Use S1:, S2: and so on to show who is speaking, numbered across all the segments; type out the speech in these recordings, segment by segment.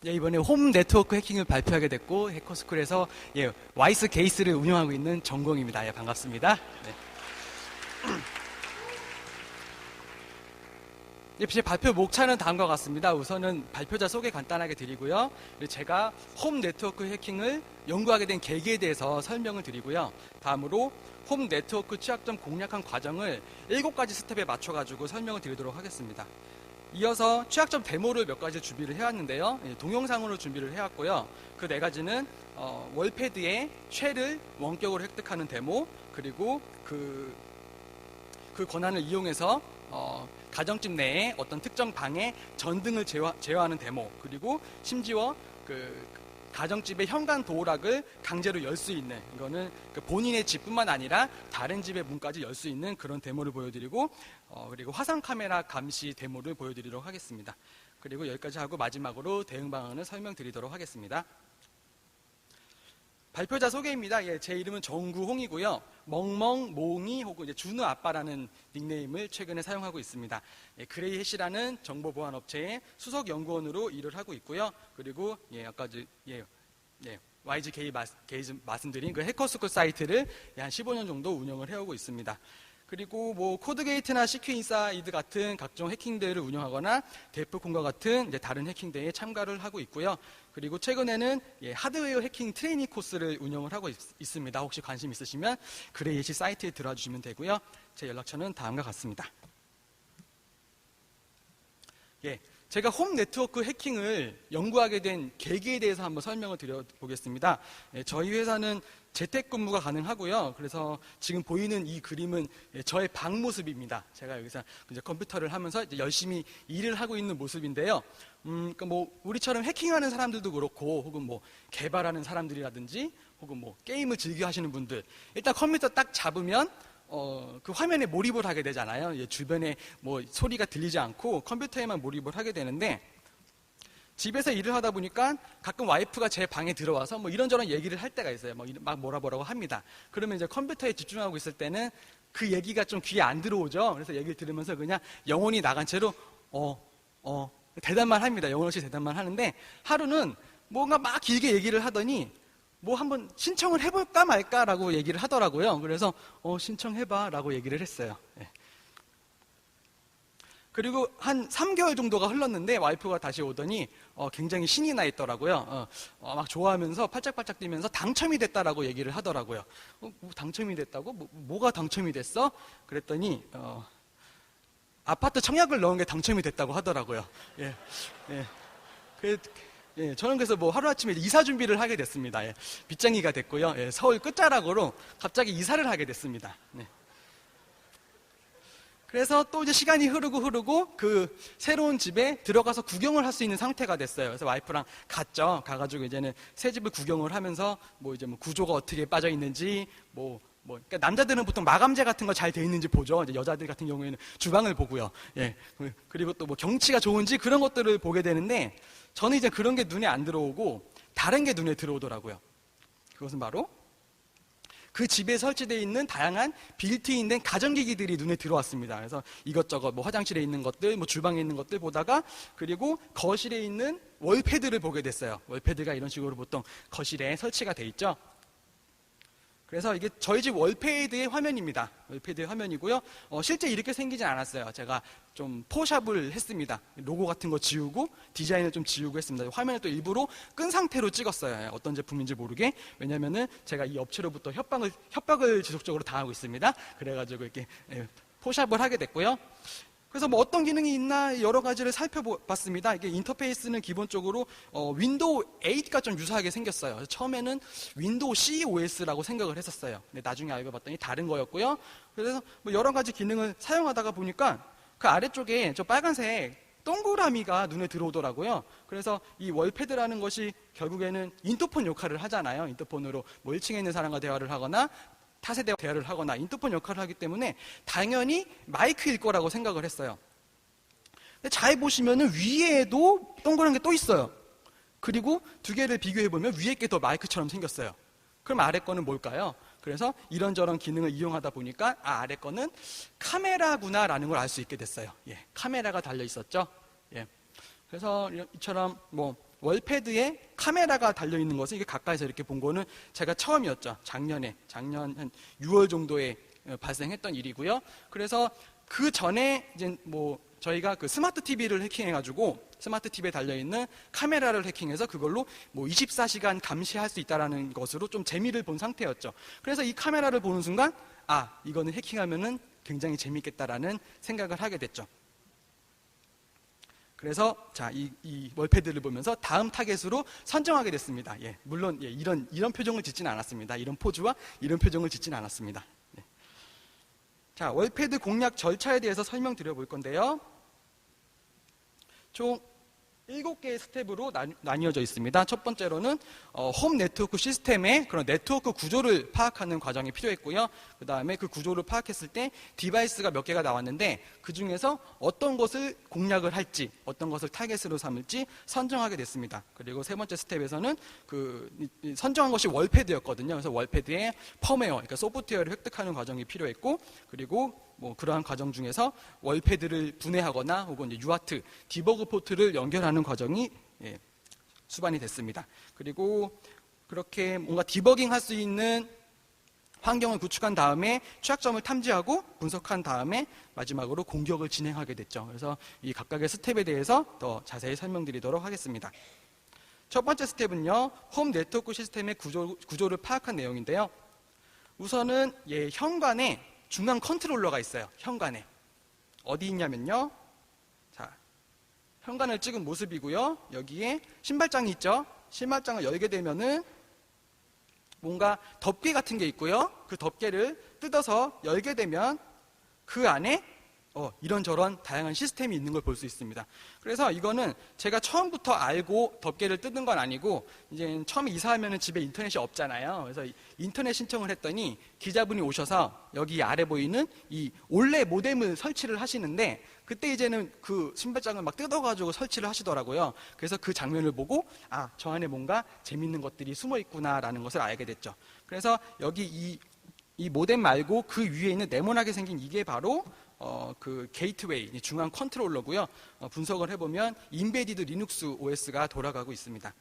S1: 예, 이번에 홈 네트워크 해킹을 발표하게 됐고 해커스쿨에서 와이스 게이스를 운영하고 있는 전공입니다. 예, 반갑습니다. 네. 제 발표 목차는 다음과 같습니다. 우선은 발표자 소개 간단하게 드리고요. 제가 홈 네트워크 해킹을 연구하게 된 계기에 대해서 설명을 드리고요. 다음으로 홈 네트워크 취약점 공략한 과정을 7가지 스텝에 맞춰가지고 설명을 드리도록 하겠습니다. 이어서 취약점 데모를 몇 가지 준비를 해왔는데요. 동영상으로 준비를 해왔고요. 그 4가지는 월패드의 쉘을 원격으로 획득하는 데모, 그리고 그 권한을 이용해서 가정집 내에 어떤 특정 방에 전등을 제어하는 데모, 그리고 심지어 가정집의 현관 도어락을 강제로 열 수 있는, 이거는 본인의 집뿐만 아니라 다른 집의 문까지 열 수 있는 그런 데모를 보여드리고, 그리고 화상 카메라 감시 데모를 보여드리도록 하겠습니다. 그리고 여기까지 하고 마지막으로 대응 방안을 설명드리도록 하겠습니다. 발표자 소개입니다. 제 이름은 정구홍이고요. 멍멍, 몽이 혹은 준우 아빠라는 닉네임을 최근에 사용하고 있습니다. 그레이 해시라는 정보보안업체의 수석 연구원으로 일을 하고 있고요. 그리고 아까 YGK 말씀드린 그 해커스쿨 사이트를 한 15년 정도 운영을 해오고 있습니다. 그리고 코드게이트나 시큐인사이드 같은 각종 해킹대회를 운영하거나 데프콘과 같은 다른 해킹대회에 참가를 하고 있고요. 그리고 최근에는 하드웨어 해킹 트레이닝 코스를 운영을 하고 있습니다. 혹시 관심 있으시면 그레이시 사이트에 들어와 주시면 되고요. 제 연락처는 다음과 같습니다. 제가 홈 네트워크 해킹을 연구하게 된 계기에 대해서 한번 설명을 드려보겠습니다. 저희 회사는 재택근무가 가능하고요. 그래서 지금 보이는 이 그림은 저의 방 모습입니다. 제가 여기서 이제 컴퓨터를 하면서 이제 열심히 일을 하고 있는 모습인데요. 우리처럼 해킹하는 사람들도 그렇고, 혹은 개발하는 사람들이라든지, 혹은 게임을 즐겨 하시는 분들, 일단 컴퓨터 딱 잡으면 그 화면에 몰입을 하게 되잖아요. 주변에 소리가 들리지 않고 컴퓨터에만 몰입을 하게 되는데, 집에서 일을 하다 보니까 가끔 와이프가 제 방에 들어와서 이런저런 얘기를 할 때가 있어요. 막 뭐라고 합니다. 그러면 이제 컴퓨터에 집중하고 있을 때는 그 얘기가 좀 귀에 안 들어오죠. 그래서 얘기를 들으면서 그냥 영혼이 나간 채로 대답만 합니다. 영혼 없이 대답만 하는데, 하루는 뭔가 막 길게 얘기를 하더니 한번 신청을 해볼까 말까라고 얘기를 하더라고요. 그래서 신청해봐 라고 얘기를 했어요. 그리고 한 3개월 정도가 흘렀는데 와이프가 다시 오더니 굉장히 신이 나 있더라고요. 막 좋아하면서 팔짝팔짝 뛰면서 당첨이 됐다라고 얘기를 하더라고요. 당첨이 됐다고? 뭐가 당첨이 됐어? 그랬더니 아파트 청약을 넣은 게 당첨이 됐다고 하더라고요. 저는 그래서 하루아침에 이사 준비를 하게 됐습니다. 빗장이가 됐고요. 서울 끝자락으로 갑자기 이사를 하게 됐습니다. 그래서 또 이제 시간이 흐르고 그 새로운 집에 들어가서 구경을 할 수 있는 상태가 됐어요. 그래서 와이프랑 갔죠. 가가지고 이제는 새 집을 구경을 하면서 구조가 어떻게 빠져 있는지, 그러니까 남자들은 보통 마감재 같은 거 잘 돼 있는지 보죠. 이제 여자들 같은 경우에는 주방을 보고요. 그리고 또 경치가 좋은지 그런 것들을 보게 되는데, 저는 이제 그런 게 눈에 안 들어오고 다른 게 눈에 들어오더라고요. 그것은 바로 그 집에 설치되어 있는 다양한 빌트인된 가전기기들이 눈에 들어왔습니다. 그래서 이것저것 화장실에 있는 것들, 주방에 있는 것들 보다가, 그리고 거실에 있는 월패드를 보게 됐어요. 월패드가 이런 식으로 보통 거실에 설치가 돼 있죠. 그래서 이게 저희 집 월패드의 화면입니다. 월패드의 화면이고요. 실제 이렇게 생기진 않았어요. 제가 좀 포샵을 했습니다. 로고 같은 거 지우고 디자인을 좀 지우고 했습니다. 화면을 또 일부러 끈 상태로 찍었어요. 어떤 제품인지 모르게. 왜냐면은 제가 이 업체로부터 협박을 지속적으로 당하고 있습니다. 그래가지고 이렇게 포샵을 하게 됐고요. 그래서 어떤 기능이 있나 여러 가지를 살펴봤습니다. 이게 인터페이스는 기본적으로 윈도우 8과 좀 유사하게 생겼어요. 그래서 처음에는 윈도우 COS라고 생각을 했었어요. 근데 나중에 알고 봤더니 다른 거였고요. 그래서 여러 가지 기능을 사용하다가 보니까 그 아래쪽에 저 빨간색 동그라미가 눈에 들어오더라고요. 그래서 이 월패드라는 것이 결국에는 인터폰 역할을 하잖아요. 인터폰으로 1층에 있는 사람과 대화를 하거나 타세대와 대화를 하거나 인터폰 역할을 하기 때문에 당연히 마이크일 거라고 생각을 했어요. 근데 잘 보시면은 위에도 동그란 게 또 있어요. 그리고 두 개를 비교해보면 위에 게 더 마이크처럼 생겼어요. 그럼 아래 거는 뭘까요? 그래서 이런저런 기능을 이용하다 보니까 아래 거는 카메라구나라는 걸 알 수 있게 됐어요. 카메라가 달려 있었죠. 그래서 이처럼 월패드에 카메라가 달려있는 것을 이게 가까이서 이렇게 본 거는 제가 처음이었죠. 작년 한 6월 정도에 발생했던 일이고요. 그래서 그 전에 이제 뭐 저희가 그 스마트 TV를 해킹해가지고 스마트 TV에 달려있는 카메라를 해킹해서 그걸로 뭐 24시간 감시할 수 있다라는 것으로 좀 재미를 본 상태였죠. 그래서 이 카메라를 보는 순간 이거는 해킹하면은 굉장히 재밌겠다라는 생각을 하게 됐죠. 그래서 이 월패드를 보면서 다음 타겟으로 선정하게 됐습니다. 물론 이런 표정을 짓지는 않았습니다. 이런 포즈와 이런 표정을 짓지는 않았습니다. 자, 월패드 공략 절차에 대해서 설명드려 볼 건데요. 총 7개의 스텝으로 나뉘어져 있습니다. 첫 번째로는 홈 네트워크 시스템의 그런 네트워크 구조를 파악하는 과정이 필요했고요. 그 다음에 그 구조를 파악했을 때 디바이스가 몇 개가 나왔는데 그 중에서 어떤 것을 공략을 할지, 어떤 것을 타겟으로 삼을지 선정하게 됐습니다. 그리고 세 번째 스텝에서는 선정한 것이 월패드였거든요. 그래서 월패드의 펌웨어, 그러니까 소프트웨어를 획득하는 과정이 필요했고, 그리고 뭐 그러한 과정 중에서 월패드를 분해하거나 혹은 이제 UART, 디버그 포트를 연결하는 과정이 수반이 됐습니다. 그리고 그렇게 뭔가 디버깅 할 수 있는 환경을 구축한 다음에 취약점을 탐지하고 분석한 다음에 마지막으로 공격을 진행하게 됐죠. 그래서 이 각각의 스텝에 대해서 더 자세히 설명드리도록 하겠습니다. 첫 번째 스텝은요, 홈 네트워크 시스템의 구조를 파악한 내용인데요. 우선은 현관에 중앙 컨트롤러가 있어요. 현관에. 어디 있냐면요. 자, 현관을 찍은 모습이고요. 여기에 신발장이 있죠. 신발장을 열게 되면은 뭔가 덮개 같은 게 있고요. 그 덮개를 뜯어서 열게 되면 그 안에 이런저런 다양한 시스템이 있는 걸 볼 수 있습니다. 그래서 이거는 제가 처음부터 알고 덮개를 뜯은 건 아니고, 이제 처음에 이사하면 집에 인터넷이 없잖아요. 그래서 인터넷 신청을 했더니 기자분이 오셔서 여기 아래 보이는 이 올레 모뎀을 설치를 하시는데, 그때 이제는 그 신발장을 막 뜯어가지고 설치를 하시더라고요. 그래서 그 장면을 보고 저 안에 뭔가 재밌는 것들이 숨어 있구나라는 것을 알게 됐죠. 그래서 여기 이 모뎀 말고 그 위에 있는 네모나게 생긴 이게 바로 그 게이트웨이, 중앙 컨트롤러고요. 분석을 해보면 인베디드 리눅스 OS가 돌아가고 있습니다.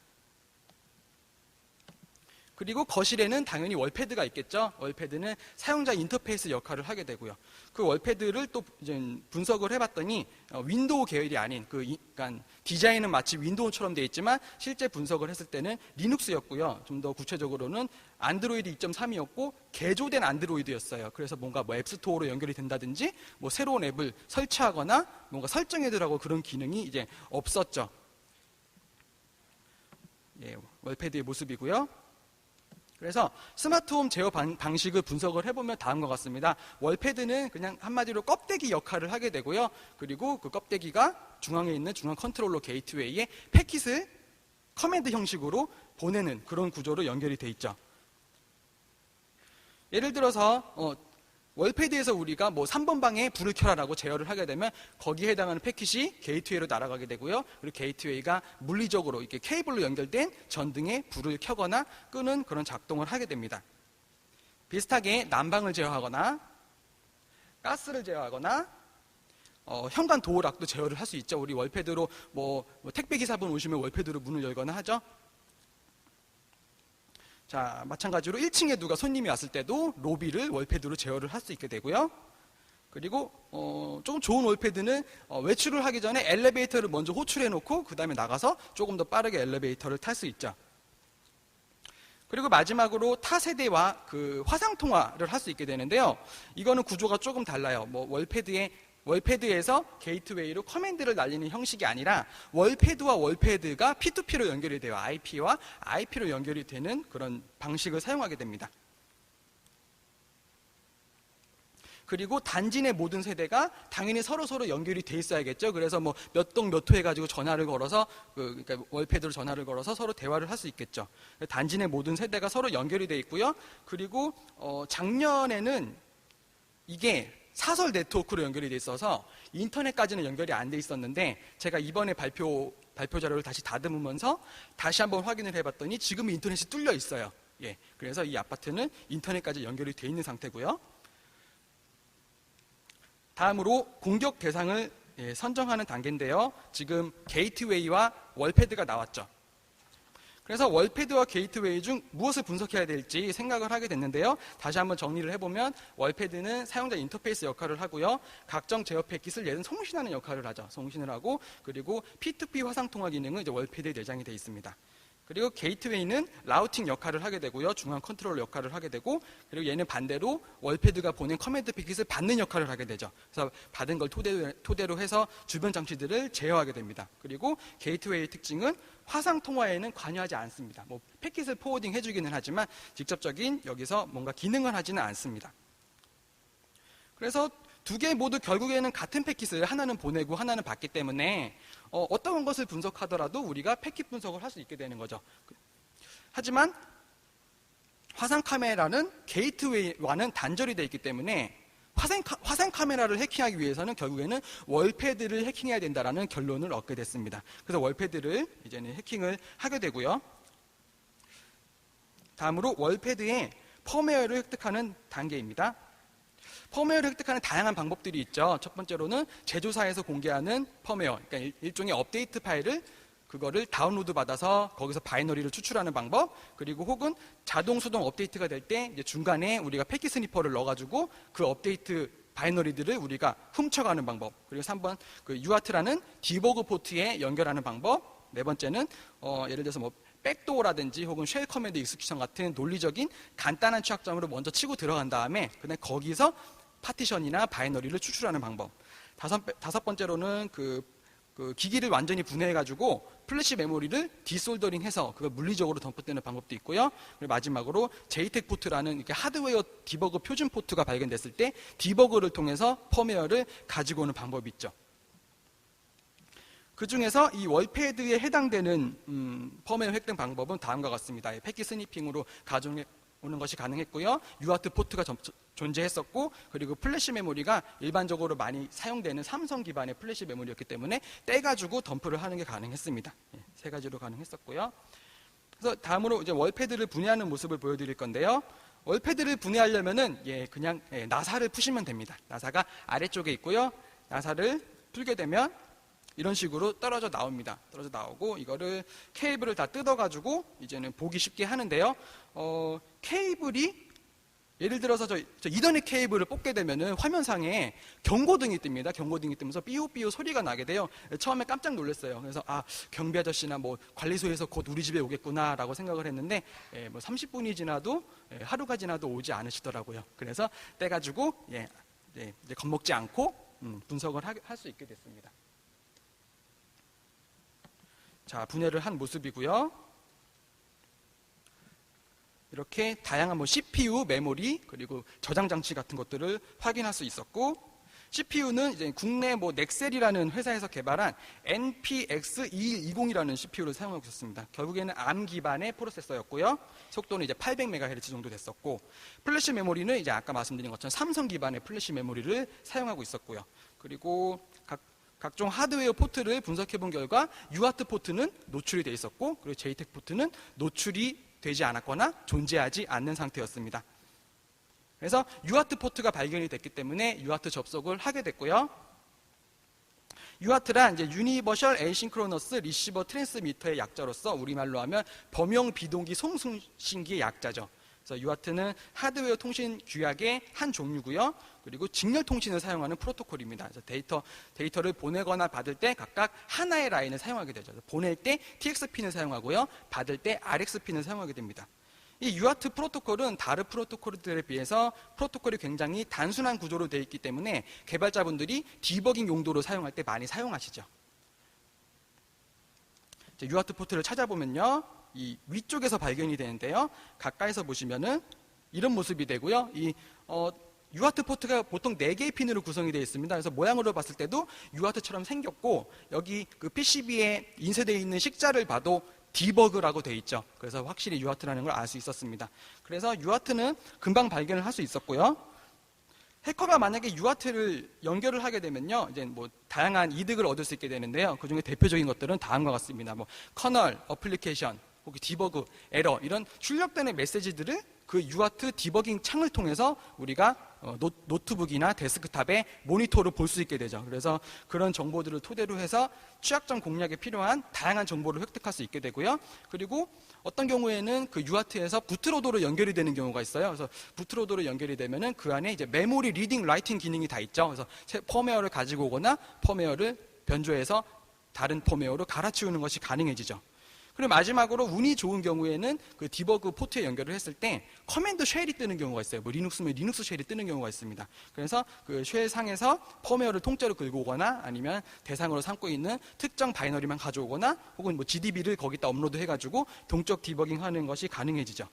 S1: 그리고 거실에는 당연히 월패드가 있겠죠. 월패드는 사용자 인터페이스 역할을 하게 되고요. 그 월패드를 또 이제 분석을 해봤더니 윈도우 계열이 아닌 그러니까 디자인은 마치 윈도우처럼 되어 있지만 실제 분석을 했을 때는 리눅스였고요. 좀 더 구체적으로는 안드로이드 2.3이었고 개조된 안드로이드였어요. 그래서 뭔가 뭐 앱스토어로 연결이 된다든지 뭐 새로운 앱을 설치하거나 뭔가 설정해두라고 그런 기능이 이제 없었죠. 월패드의 모습이고요. 그래서 스마트홈 제어 방식을 분석을 해보면 다음과 같습니다. 월패드는 그냥 한마디로 껍데기 역할을 하게 되고요. 그리고 그 껍데기가 중앙에 있는 중앙 컨트롤러 게이트웨이에 패킷을 커맨드 형식으로 보내는 그런 구조로 연결이 돼 있죠. 예를 들어서 월패드에서 우리가 뭐 3번 방에 불을 켜라라고 제어를 하게 되면 거기에 해당하는 패킷이 게이트웨이로 날아가게 되고요. 그리고 게이트웨이가 물리적으로 이렇게 케이블로 연결된 전등에 불을 켜거나 끄는 그런 작동을 하게 됩니다. 비슷하게 난방을 제어하거나 가스를 제어하거나 현관 도어락도 제어를 할 수 있죠. 우리 월패드로 뭐 택배 기사분 오시면 월패드로 문을 열거나 하죠. 자, 마찬가지로 1층에 누가 손님이 왔을 때도 로비를 월패드로 제어를 할 수 있게 되고요. 그리고 조금 좋은 월패드는 외출을 하기 전에 엘리베이터를 먼저 호출해 놓고 그 다음에 나가서 조금 더 빠르게 엘리베이터를 탈 수 있죠. 그리고 마지막으로 타 세대와 그 화상 통화를 할 수 있게 되는데요. 이거는 구조가 조금 달라요. 뭐 월패드에서 게이트웨이로 커맨드를 날리는 형식이 아니라 월패드와 월패드가 P2P로 연결이 돼요. IP와 IP로 연결이 되는 그런 방식을 사용하게 됩니다. 그리고 단지 내 모든 세대가 당연히 서로 연결이 돼 있어야겠죠. 그래서 뭐 몇 동 몇 호 해가지고 전화를 걸어서 그러니까 월패드로 전화를 걸어서 서로 대화를 할 수 있겠죠. 단지 내 모든 세대가 서로 연결이 돼 있고요. 그리고 작년에는 이게 사설 네트워크로 연결이 돼 있어서 인터넷까지는 연결이 안 돼 있었는데 제가 이번에 발표 자료를 다시 다듬으면서 다시 한번 확인을 해봤더니 지금 인터넷이 뚫려 있어요. 그래서 이 아파트는 인터넷까지 연결이 돼 있는 상태고요. 다음으로 공격 대상을 선정하는 단계인데요. 지금 게이트웨이와 월패드가 나왔죠. 그래서 월패드와 게이트웨이 중 무엇을 분석해야 될지 생각을 하게 됐는데요. 다시 한번 정리를 해보면 월패드는 사용자 인터페이스 역할을 하고요. 각종 제어 패킷을 얘는 송신하는 역할을 하죠. 송신을 하고, 그리고 P2P 화상통화 기능은 이제 월패드에 내장이 되어 있습니다. 그리고 게이트웨이는 라우팅 역할을 하게 되고요. 중앙 컨트롤 역할을 하게 되고, 그리고 얘는 반대로 월패드가 보낸 커맨드 패킷을 받는 역할을 하게 되죠. 그래서 받은 걸 토대로 해서 주변 장치들을 제어하게 됩니다. 그리고 게이트웨이의 특징은 화상 통화에는 관여하지 않습니다. 뭐 패킷을 포워딩 해주기는 하지만 직접적인 여기서 뭔가 기능을 하지는 않습니다. 그래서 두 개 모두 결국에는 같은 패킷을 하나는 보내고 하나는 받기 때문에 어떤 것을 분석하더라도 우리가 패킷 분석을 할 수 있게 되는 거죠. 하지만 화상 카메라는 게이트웨이와는 단절이 되어 있기 때문에 화상 카메라를 해킹하기 위해서는 결국에는 월패드를 해킹해야 된다라는 결론을 얻게 됐습니다. 그래서 월패드를 이제는 해킹을 하게 되고요. 다음으로 월패드의 펌웨어를 획득하는 단계입니다. 펌웨어를 획득하는 다양한 방법들이 있죠. 첫 번째로는 제조사에서 공개하는 펌웨어, 그러니까 일종의 업데이트 파일을 그거를 다운로드 받아서 거기서 바이너리를 추출하는 방법, 그리고 혹은 자동 수동 업데이트가 될 때 중간에 우리가 패킷 스니퍼를 넣어가지고 그 업데이트 바이너리들을 우리가 훔쳐가는 방법, 그리고 3번 그 UART라는 디버그 포트에 연결하는 방법, 네 번째는 예를 들어서 뭐 백도어라든지 혹은 쉘 커맨드 익스큐션 같은 논리적인 간단한 취약점으로 먼저 치고 들어간 다음에 그다음에 거기서 파티션이나 바이너리를 추출하는 방법. 다섯 번째로는 그 기기를 완전히 분해해가지고 플래시 메모리를 디솔더링해서 그걸 물리적으로 덤프되는 방법도 있고요. 그리고 마지막으로 JTAG 포트라는 이렇게 하드웨어 디버그 표준 포트가 발견됐을 때 디버그를 통해서 펌웨어를 가지고 오는 방법이 있죠. 그 중에서 이 월패드에 해당되는 펌웨어 획득 방법은 다음과 같습니다. 패킷 스니핑으로 가져오는 것이 가능했고요. UART 포트가 존재했었고, 그리고 플래시 메모리가 일반적으로 많이 사용되는 삼성 기반의 플래시 메모리였기 때문에 떼가지고 덤프를 하는 게 가능했습니다. 세 가지로 가능했었고요. 그래서 다음으로 이제 월패드를 분해하는 모습을 보여드릴 건데요. 월패드를 분해하려면은 그냥 나사를 푸시면 됩니다. 나사가 아래쪽에 있고요. 나사를 풀게 되면 이런 식으로 떨어져 나옵니다. 떨어져 나오고 이거를 케이블을 다 뜯어가지고 이제는 보기 쉽게 하는데요. 케이블이 예를 들어서 저 이더넷 케이블을 뽑게 되면은 화면상에 경고등이 뜹니다. 경고등이 뜨면서 삐요삐요 소리가 나게 돼요. 처음에 깜짝 놀랐어요. 그래서 경비 아저씨나 뭐 관리소에서 곧 우리 집에 오겠구나라고 생각을 했는데 뭐 30분이 지나도 하루가 지나도 오지 않으시더라고요. 그래서 떼가지고 이제 겁먹지 않고 분석을 할 수 있게 됐습니다. 자, 분해를 한 모습이고요. 이렇게 다양한 뭐 CPU, 메모리, 그리고 저장 장치 같은 것들을 확인할 수 있었고, CPU는 이제 국내 뭐 넥셀이라는 회사에서 개발한 NPX2120이라는 CPU를 사용하고 있었습니다. 결국에는 ARM 기반의 프로세서였고요. 속도는 이제 800MHz 정도 됐었고, 플래시 메모리는 이제 아까 말씀드린 것처럼 삼성 기반의 플래시 메모리를 사용하고 있었고요. 그리고 각종 하드웨어 포트를 분석해 본 결과 UART 포트는 노출이 되어 있었고, 그리고 JTAG 포트는 노출이 되지 않았거나 존재하지 않는 상태였습니다. 그래서 UART 포트가 발견이 됐기 때문에 UART 접속을 하게 됐고요. UART란 이제 유니버셜 에이싱크로너스 리시버 트랜스미터의 약자로서 우리말로 하면 범용 비동기 송신기의 약자죠. 그래서 UART는 하드웨어 통신 규약의 한 종류고요. 그리고 직렬 통신을 사용하는 프로토콜입니다. 그래서 데이터를 보내거나 받을 때 각각 하나의 라인을 사용하게 되죠. 보낼 때 TX핀을 사용하고요. 받을 때 RX핀을 사용하게 됩니다. 이 UART 프로토콜은 다른 프로토콜들에 비해서 프로토콜이 굉장히 단순한 구조로 되어 있기 때문에 개발자분들이 디버깅 용도로 사용할 때 많이 사용하시죠. UART 포트를 찾아보면요. 이 위쪽에서 발견이 되는데요. 가까이서 보시면은 이런 모습이 되고요. UART 포트가 보통 4개의 핀으로 구성이 되어 있습니다. 그래서 모양으로 봤을 때도 UART처럼 생겼고, 여기 그 PCB에 인쇄되어 있는 식자를 봐도 디버그라고 되어 있죠. 그래서 확실히 UART라는 걸 알 수 있었습니다. 그래서 UART는 금방 발견을 할 수 있었고요. 해커가 만약에 UART를 연결을 하게 되면요, 이제 뭐 다양한 이득을 얻을 수 있게 되는데요. 그 중에 대표적인 것들은 다음과 같습니다. 뭐 커널, 어플리케이션, 혹은 디버그, 에러 이런 출력되는 메시지들을 그 UART 디버깅 창을 통해서 우리가 노트북이나 데스크탑에 모니터를 볼 수 있게 되죠. 그래서 그런 정보들을 토대로 해서 취약점 공략에 필요한 다양한 정보를 획득할 수 있게 되고요. 그리고 어떤 경우에는 그 UART에서 부트로더로 연결이 되는 경우가 있어요. 그래서 부트로더로 연결이 되면은 그 안에 이제 메모리 리딩, 라이팅 기능이 다 있죠. 그래서 펌웨어를 가지고 오거나 펌웨어를 변조해서 다른 펌웨어로 갈아치우는 것이 가능해지죠. 그리고 마지막으로 운이 좋은 경우에는 그 디버그 포트에 연결을 했을 때 커맨드 쉘이 뜨는 경우가 있어요. 뭐 리눅스면 리눅스 쉘이 뜨는 경우가 있습니다. 그래서 그 쉘 상에서 펌웨어를 통째로 긁어 오거나 아니면 대상으로 삼고 있는 특정 바이너리만 가져오거나 혹은 뭐 GDB를 거기다 업로드 해가지고 동적 디버깅 하는 것이 가능해지죠.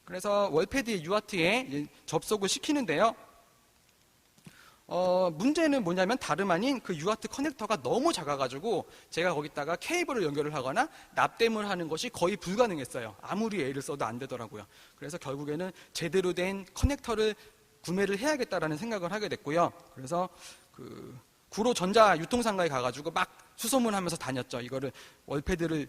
S1: 그래서 월패드의 UART에 접속을 시키는데요. 문제는 뭐냐면 다름 아닌 그 UART 커넥터가 너무 작아가지고 제가 거기다가 케이블을 연결을 하거나 납땜을 하는 것이 거의 불가능했어요. 아무리 애를 써도 안 되더라고요. 그래서 결국에는 제대로 된 커넥터를 구매를 해야겠다라는 생각을 하게 됐고요. 그래서 그 구로 전자 유통상가에 가가지고 막 수소문하면서 다녔죠. 이거를 월패드를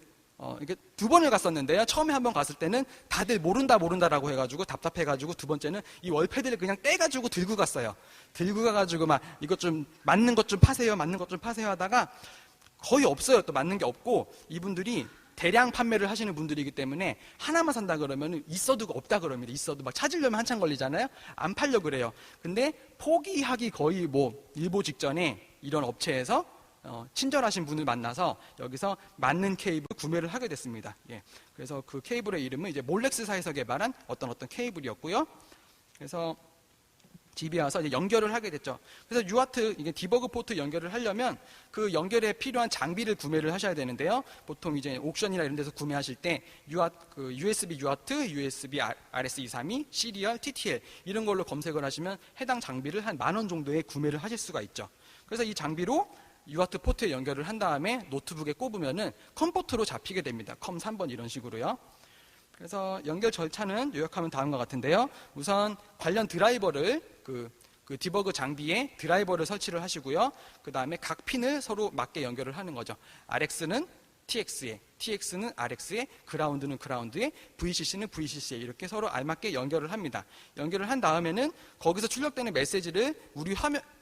S1: 이게 두 번을 갔었는데요. 처음에 한 번 갔을 때는 다들 모른다라고 해가지고 답답해가지고 두 번째는 이 월패드를 그냥 떼가지고 들고 갔어요. 들고 가가지고 막 이것 좀 맞는 것 좀 파세요, 맞는 것 좀 파세요 하다가 거의 없어요. 또 맞는 게 없고 이분들이 대량 판매를 하시는 분들이기 때문에 하나만 산다 그러면 있어도 없다 그럽니다. 있어도 막 찾으려면 한참 걸리잖아요. 안 팔려 그래요. 근데 포기하기 거의 뭐 일보 직전에 이런 업체에서 친절하신 분을 만나서 여기서 맞는 케이블 구매를 하게 됐습니다. 예. 그래서 그 케이블의 이름은 이제 몰렉스사에서 개발한 어떤 케이블이었고요. 그래서 집에 와서 이제 연결을 하게 됐죠. 그래서 UART, 이게 디버그 포트 연결을 하려면 그 연결에 필요한 장비를 구매를 하셔야 되는데요. 보통 이제 옥션이나 이런 데서 구매하실 때 그 USB UART, USB RS232, 시리얼, TTL 이런 걸로 검색을 하시면 해당 장비를 한 10,000원 정도에 구매를 하실 수가 있죠. 그래서 이 장비로 UART 포트에 연결을 한 다음에 노트북에 꼽으면은 컴포트로 잡히게 됩니다. 컴 3번 이런 식으로요. 그래서 연결 절차는 요약하면 다음과 같은데요. 우선 관련 드라이버를 그 디버그 장비에 드라이버를 설치를 하시고요. 그 다음에 각 핀을 서로 맞게 연결을 하는 거죠. RX는 TX에, TX는 RX에, 그라운드는 그라운드에, VCC는 VCC에 이렇게 서로 알맞게 연결을 합니다. 연결을 한 다음에는 거기서 출력되는 메시지를 우리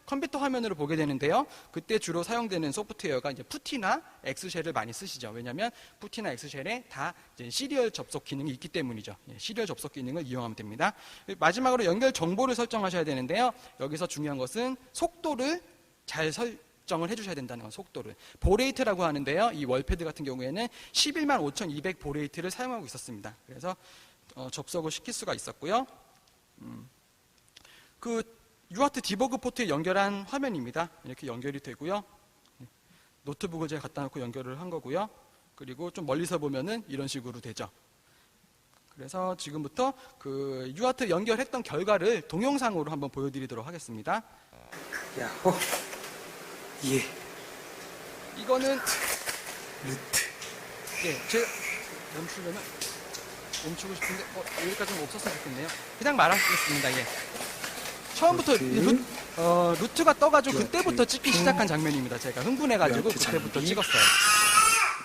S1: 컴퓨터 화면으로 보게 되는데요. 그때 주로 사용되는 소프트웨어가 이제 푸티나 엑스쉘을 많이 쓰시죠. 왜냐하면 푸티나 엑스쉘에 다 이제 시리얼 접속 기능이 있기 때문이죠. 시리얼 접속 기능을 이용하면 됩니다. 마지막으로 연결 정보를 설정하셔야 되는데요. 여기서 중요한 것은 속도를 잘 설정을 해주셔야 된다는 건 속도를. 보레이트라고 하는데요. 이 월패드 같은 경우에는 115,200 보레이트를 사용하고 있었습니다. 그래서 접속을 시킬 수가 있었고요. 그 UART 디버그 포트에 연결한 화면입니다. 이렇게 연결이 되고요. 노트북을 제가 갖다 놓고 연결을 한 거고요. 그리고 좀 멀리서 보면은 이런 식으로 되죠. 그래서 지금부터 그 UART 연결했던 결과를 동영상으로 한번 보여드리도록 하겠습니다.
S2: 야호. 예.
S1: 이거는
S2: 루트.
S1: 예, 제가 멈추고 싶은데 여기까지는 없었으면 좋겠네요. 그냥 말하겠습니다. 예. 처음부터 루트가 떠가지고 그때부터 찍기 시작한 장면입니다. 제가 흥분해가지고 그때부터 찍었어요.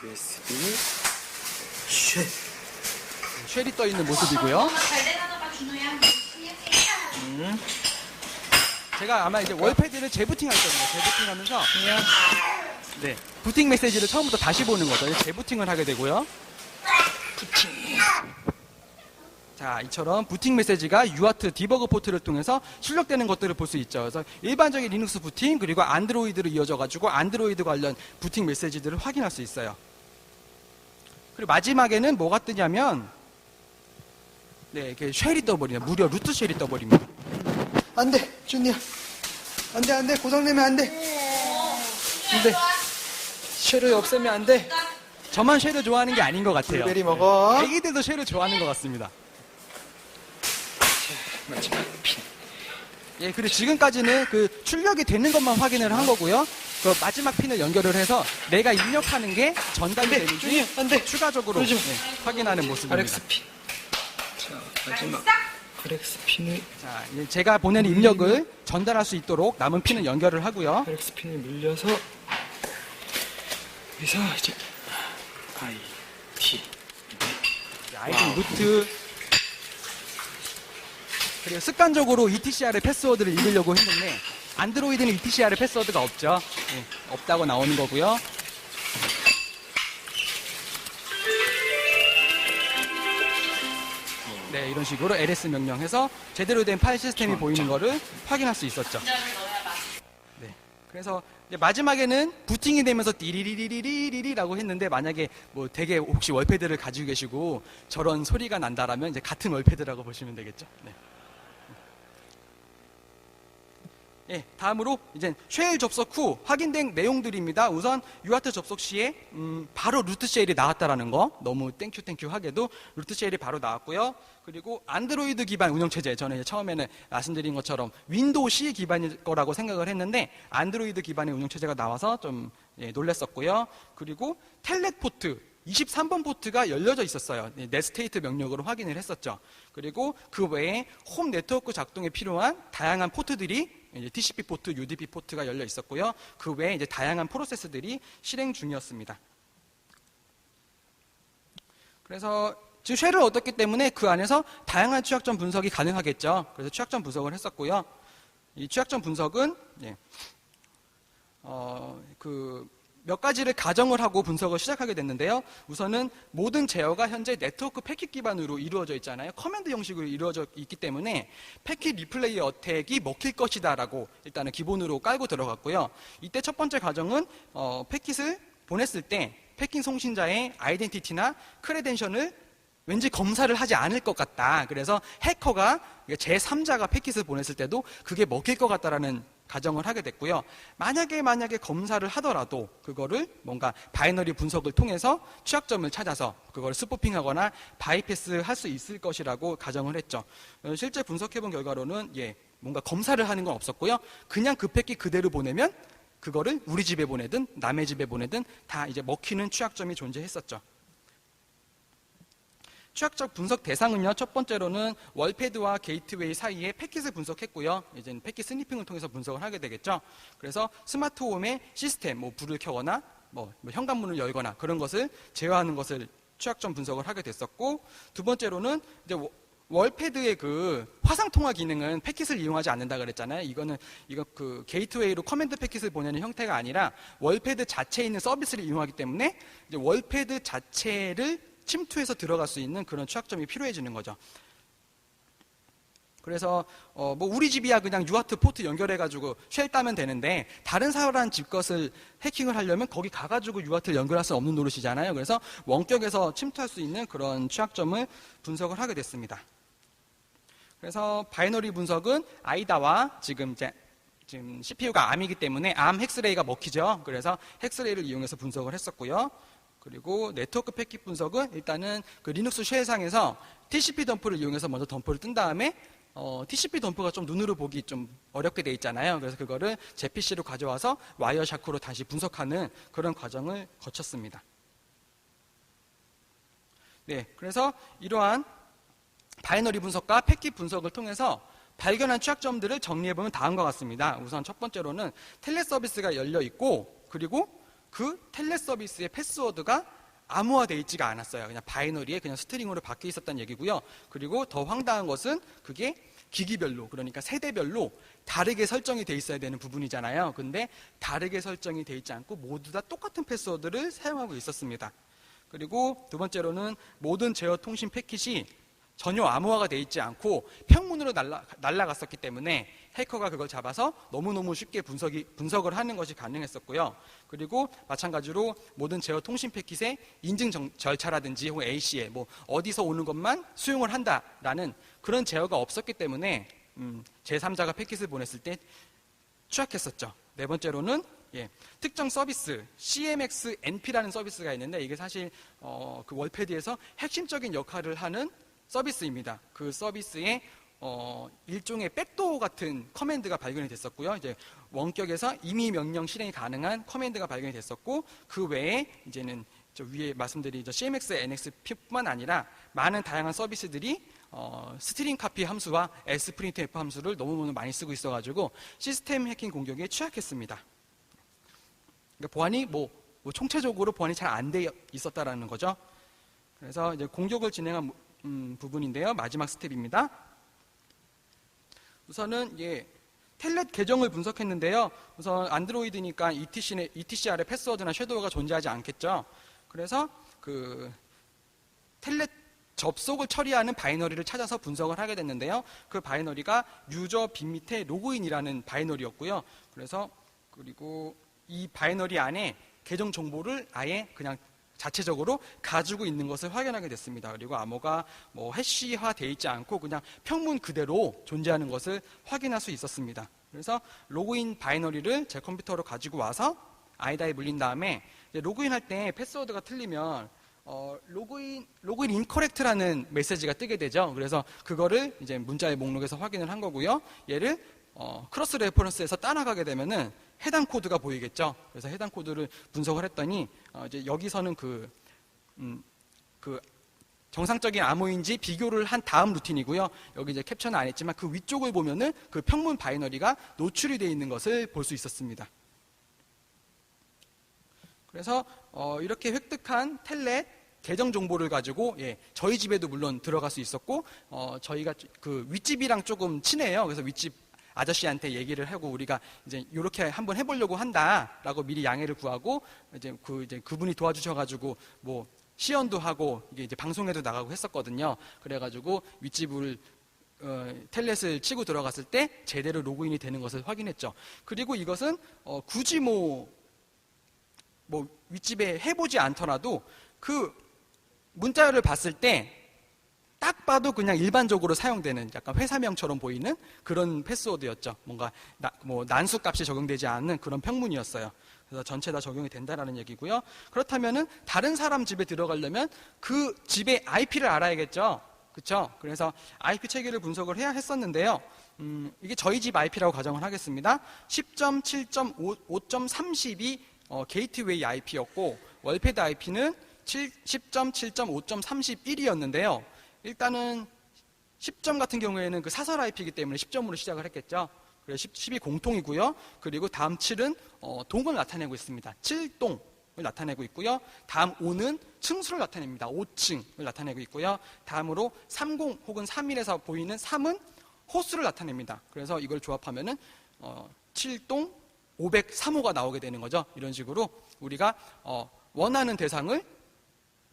S2: USB 쉘.
S1: 쉘이 떠 있는 모습이고요. 제가 아마 이제 월패드를 재부팅할 겁니다. 재부팅하면서 네, 부팅 메시지를 처음부터 다시 보는 거죠. 재부팅을 하게 되고요.
S2: 부팅.
S1: 자, 이처럼 부팅 메시지가 UART 디버그 포트를 통해서 출력되는 것들을 볼 수 있죠. 그래서 일반적인 리눅스 부팅 그리고 안드로이드로 이어져가지고 안드로이드 관련 부팅 메시지들을 확인할 수 있어요. 그리고 마지막에는 뭐가 뜨냐면 네, 이렇게 쉘이 떠버리네요. 무려 루트 쉘이 떠버립니다.
S2: 안 돼, 준이야. 안 돼, 안 돼. 고장내면 안 돼. 안 돼. 쉘을 없애면 안 돼.
S1: 저만 쉘을 좋아하는 게 아닌 것 같아요.
S2: 블루베리 먹어.
S1: 애기들도 쉘을 좋아하는 것 같습니다.
S2: 마지막 핀.
S1: 예, 그리고 지금까지는 그 출력이 되는 것만 확인을 한 거고요. 그 마지막 핀을 연결을 해서 내가 입력하는 게 전달이
S2: 안 돼,
S1: 되는지
S2: 준이야, 안 돼.
S1: 추가적으로
S2: 그러지 마.
S1: 확인하는 모습입니다.
S2: RX 핀. 자, 마지막 RX 핀을.
S1: 자, 예, 제가 보낸 입력을 전달할 수 있도록 남은 핀을 연결을 하고요.
S2: RX 핀을 밀려서 여기서 이제 IT
S1: 아이디 루트 그리고 습관적으로 ETCR의 패스워드를 읽으려고 했는데 안드로이드는 ETCR의 패스워드가 없죠. 예, 없다고 나오는 거고요. 네, 이런 식으로 ls 명령해서 제대로 된 파일 시스템이 보이는 거를 확인할 수 있었죠. 네, 그래서 이제 마지막에는 부팅이 되면서 띠리리리리리리라고 했는데 만약에 뭐 되게 혹시 월패드를 가지고 계시고 저런 소리가 난다라면 이제 같은 월패드라고 보시면 되겠죠. 네. 예, 다음으로 이제 쉘 접속 후 확인된 내용들입니다. 우선 UART 접속 시에 바로 루트 쉘이 나왔다라는 거 너무 땡큐 하게도 루트 쉘이 바로 나왔고요. 그리고 안드로이드 기반 운영체제, 저는 이제 처음에는 말씀드린 것처럼 윈도우 C 기반일 거라고 생각을 했는데 안드로이드 기반의 운영체제가 나와서 좀 놀랐었고요. 그리고 텔넷 포트 23번 포트가 열려져 있었어요. 넷스테이트 명령으로 확인을 했었죠. 그리고 그 외에 홈 네트워크 작동에 필요한 다양한 포트들이 이제 TCP 포트, UDP 포트가 열려 있었고요. 그 외에 이제 다양한 프로세스들이 실행 중이었습니다. 그래서 지금 쉘을 얻었기 때문에 그 안에서 다양한 취약점 분석이 가능하겠죠. 그래서 취약점 분석을 했었고요. 이 취약점 분석은 몇 가지를 가정을 하고 분석을 시작하게 됐는데요. 우선은 모든 제어가 현재 네트워크 패킷 기반으로 이루어져 있잖아요. 커맨드 형식으로 이루어져 있기 때문에 패킷 리플레이 어택이 먹힐 것이다 라고 일단은 기본으로 깔고 들어갔고요. 이때 첫 번째 가정은 패킷을 보냈을 때 패킷 송신자의 아이덴티티나 크레덴셜을 왠지 검사를 하지 않을 것 같다. 그래서 해커가 제3자가 패킷을 보냈을 때도 그게 먹힐 것 같다라는 가정을 하게 됐고요. 만약에 검사를 하더라도 그거를 뭔가 바이너리 분석을 통해서 취약점을 찾아서 그걸 스포핑하거나 바이패스 할 수 있을 것이라고 가정을 했죠. 실제 분석해본 결과로는 뭔가 검사를 하는 건 없었고요. 그냥 그 패킷 그대로 보내면 그거를 우리 집에 보내든 남의 집에 보내든 다 이제 먹히는 취약점이 존재했었죠. 취약점 분석 대상은요, 첫 번째로는 월패드와 게이트웨이 사이에 패킷을 분석했고요. 이제는 패킷 스니핑을 통해서 분석을 하게 되겠죠. 그래서 스마트홈의 시스템, 불을 켜거나, 현관문을 열거나 그런 것을 제어하는 것을 취약점 분석을 하게 됐었고, 두 번째로는 이제 월패드의 그 화상 통화 기능은 패킷을 이용하지 않는다 그랬잖아요. 이거 그 게이트웨이로 커맨드 패킷을 보내는 형태가 아니라 월패드 자체에 있는 서비스를 이용하기 때문에 이제 월패드 자체를 침투해서 들어갈 수 있는 그런 취약점이 필요해지는 거죠. 그래서 우리 집이야 그냥 UART 포트 연결해가지고 쉘 따면 되는데 다른 사람 집 것을 해킹을 하려면 거기 가가지고 UART를 연결할 수 없는 노릇이잖아요. 그래서 원격에서 침투할 수 있는 그런 취약점을 분석을 하게 됐습니다. 그래서 바이너리 분석은 아이다와 지금 CPU가 ARM이기 때문에 ARM 헥스레이가 먹히죠. 그래서 헥스레이를 이용해서 분석을 했었고요. 그리고 네트워크 패킷 분석은 일단은 그 리눅스 쉘상에서 TCP 덤프를 이용해서 먼저 덤프를 뜬 다음에 TCP 덤프가 좀 눈으로 보기 좀 어렵게 돼 있잖아요. 그래서 그거를 제 PC로 가져와서 와이어샤크로 다시 분석하는 그런 과정을 거쳤습니다. 네, 그래서 이러한 바이너리 분석과 패킷 분석을 통해서 발견한 취약점들을 정리해보면 다음과 같습니다. 우선 첫 번째로는 텔넷 서비스가 열려 있고 그리고 그 텔넷 서비스의 패스워드가 암호화되어 있지가 않았어요. 그냥 바이너리에 그냥 스트링으로 박혀 있었다는 얘기고요. 그리고 더 황당한 것은 그게 기기별로, 그러니까 세대별로 다르게 설정이 되어 있어야 되는 부분이잖아요. 근데 다르게 설정이 되어 있지 않고 모두 다 똑같은 패스워드를 사용하고 있었습니다. 그리고 두 번째로는 모든 제어 통신 패킷이 전혀 암호화가 되어 있지 않고 평문으로 날아갔었기 때문에 해커가 그걸 잡아서 너무너무 쉽게 분석을 하는 것이 가능했었고요. 그리고 마찬가지로 모든 제어 통신 패킷의 인증 절차라든지 혹은 ACL 어디서 오는 것만 수용을 한다라는 그런 제어가 없었기 때문에 제3자가 패킷을 보냈을 때 취약했었죠. 네 번째로는 특정 서비스 CMX NP라는 서비스가 있는데 이게 사실 그 월패드에서 핵심적인 역할을 하는 서비스입니다. 그 서비스에 일종의 백도어 같은 커맨드가 발견이 됐었고요. 이제 원격에서 임의 명령 실행이 가능한 커맨드가 발견이 됐었고 그 외에 이제는 저 위에 말씀드린 CMX, NXP뿐만 아니라 많은 다양한 서비스들이 스트링 카피 함수와 sprintf 함수를 너무너무 많이 쓰고 있어가지고 시스템 해킹 공격에 취약했습니다. 그러니까 보안이 총체적으로 보안이 잘 안 돼 있었다라는 거죠. 그래서 이제 공격을 진행한 부분인데요. 마지막 스텝입니다. 우선은 텔넷 계정을 분석했는데요. 우선 안드로이드니까 ETCR의 패스워드나 섀도우가 존재하지 않겠죠. 그래서 그 텔넷 접속을 처리하는 바이너리를 찾아서 분석을 하게 됐는데요. 그 바이너리가 유저 빈 밑에 로그인이라는 바이너리였고요. 그리고 이 바이너리 안에 계정 정보를 아예 그냥 자체적으로 가지고 있는 것을 확인하게 됐습니다. 그리고 암호가 뭐 해시화 되어 있지 않고 그냥 평문 그대로 존재하는 것을 확인할 수 있었습니다. 그래서 로그인 바이너리를 제 컴퓨터로 가지고 와서 아이다에 물린 다음에 로그인할 때 패스워드가 틀리면 로그인 인커렉트라는 메시지가 뜨게 되죠. 그래서 그거를 이제 문자의 목록에서 확인을 한 거고요. 얘를 크로스 레퍼런스에서 따라가게 되면은 해당 코드가 보이겠죠. 그래서 해당 코드를 분석을 했더니 이제 여기서는 그 정상적인 암호인지 비교를 한 다음 루틴이고요. 여기 이제 캡처는 안 했지만 그 위쪽을 보면은 그 평문 바이너리가 노출이 되어 있는 것을 볼 수 있었습니다. 그래서 이렇게 획득한 텔넷 계정 정보를 가지고 저희 집에도 물론 들어갈 수 있었고 저희가 그 윗집이랑 조금 친해요. 그래서 윗집 아저씨한테 얘기를 하고 우리가 이제 이렇게 한번 해보려고 한다라고 미리 양해를 구하고 이제 그분이 도와주셔가지고 뭐 시연도 하고 이게 이제 방송에도 나가고 했었거든요. 그래가지고 윗집을 텔넷을 치고 들어갔을 때 제대로 로그인이 되는 것을 확인했죠. 그리고 이것은 굳이 뭐 윗집에 해보지 않더라도 그 문자를 봤을 때 딱 봐도 그냥 일반적으로 사용되는 약간 회사명처럼 보이는 그런 패스워드였죠. 뭔가 난수 값이 적용되지 않는 그런 평문이었어요. 그래서 전체 다 적용이 된다라는 얘기고요. 그렇다면은 다른 사람 집에 들어가려면 그 집의 IP를 알아야겠죠. 그렇죠? 그래서 IP 체계를 분석을 해야 했었는데요. 이게 저희 집 IP라고 가정을 하겠습니다. 10.7.5.32 게이트웨이 IP였고 월패드 IP는 10.7.5.31이었는데요. 일단은 10점 같은 경우에는 그 사설 IP이기 때문에 10점으로 시작을 했겠죠. 그래서 10이 공통이고요. 그리고 다음 7은 동을 나타내고 있습니다. 7동을 나타내고 있고요. 다음 5는 층수를 나타냅니다. 5층을 나타내고 있고요. 다음으로 30 혹은 31에서 보이는 3은 호수를 나타냅니다. 그래서 이걸 조합하면은 7동 503호가 나오게 되는 거죠. 이런 식으로 우리가 원하는 대상을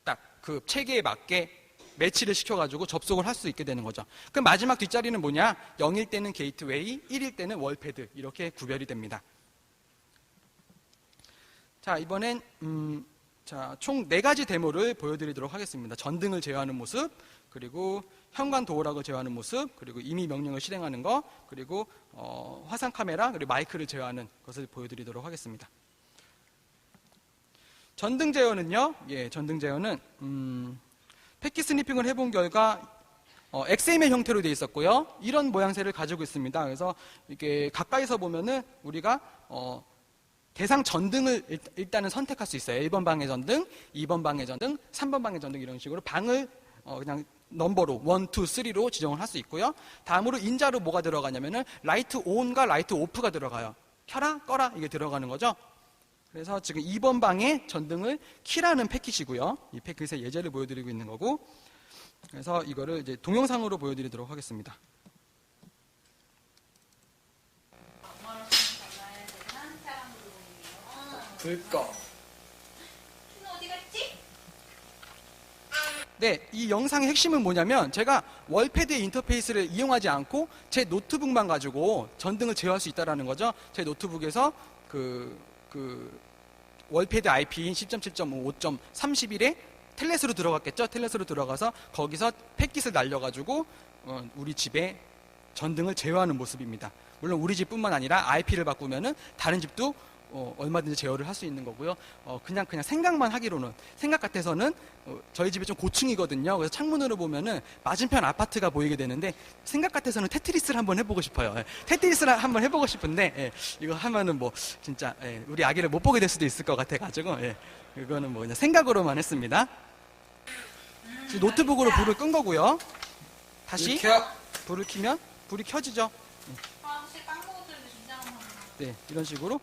S1: 딱 그 체계에 맞게 매치를 시켜가지고 접속을 할 수 있게 되는 거죠. 그 마지막 뒷자리는 뭐냐? 0일 때는 게이트웨이, 1일 때는 월패드 이렇게 구별이 됩니다. 자, 이번엔 총 4가지 데모를 보여드리도록 하겠습니다. 전등을 제어하는 모습, 그리고 현관 도어락을 제어하는 모습, 그리고 임의 명령을 실행하는 거, 그리고 화상 카메라, 그리고 마이크를 제어하는 것을 보여드리도록 하겠습니다. 전등 제어는요. 전등 제어는 패킷 스니핑을 해본 결과 XML 형태로 되어 있었고요. 이런 모양새를 가지고 있습니다. 그래서 이게 가까이서 보면은 우리가 대상 전등을 일단은 선택할 수 있어요. 1번 방의 전등, 2번 방의 전등, 3번 방의 전등 이런 식으로 방을 그냥 넘버로 1, 2, 3로 지정을 할 수 있고요. 다음으로 인자로 뭐가 들어가냐면은 라이트 온과 라이트 오프가 들어가요. 켜라, 꺼라 이게 들어가는 거죠. 그래서 지금 2번 방의 전등을 키라는 패킷이고요. 이 패킷의 예제를 보여드리고 있는 거고, 그래서 이거를 이제 동영상으로 보여드리도록 하겠습니다.
S2: 그니까.
S3: 어디 갔지?
S1: 네, 이 영상의 핵심은 뭐냐면 제가 월패드의 인터페이스를 이용하지 않고 제 노트북만 가지고 전등을 제어할 수 있다는 거죠. 제 노트북에서 월패드 IP인 10.7.5.31에 텔넷으로 들어갔겠죠. 텔넷으로 들어가서 거기서 패킷을 날려가지고 우리 집에 전등을 제어하는 모습입니다. 물론 우리 집뿐만 아니라 IP를 바꾸면은 다른 집도 얼마든지 제어를 할 수 있는 거고요. 그냥 생각만 하기로는, 생각 같아서는 저희 집이 좀 고층이거든요. 그래서 창문으로 보면은 맞은편 아파트가 보이게 되는데 생각 같아서는 테트리스를 한번 해보고 싶어요. 테트리스를 한번 해보고 싶은데 이거 하면은 뭐 진짜 우리 아기를 못 보게 될 수도 있을 것 같아가지고 이거는 뭐 그냥 생각으로만 했습니다. 노트북으로 불을 끈 거고요. 다시 불을 켜면 불이 켜지죠.
S3: 혹시 깡먹었는데 긴장하는
S1: 네, 이런 식으로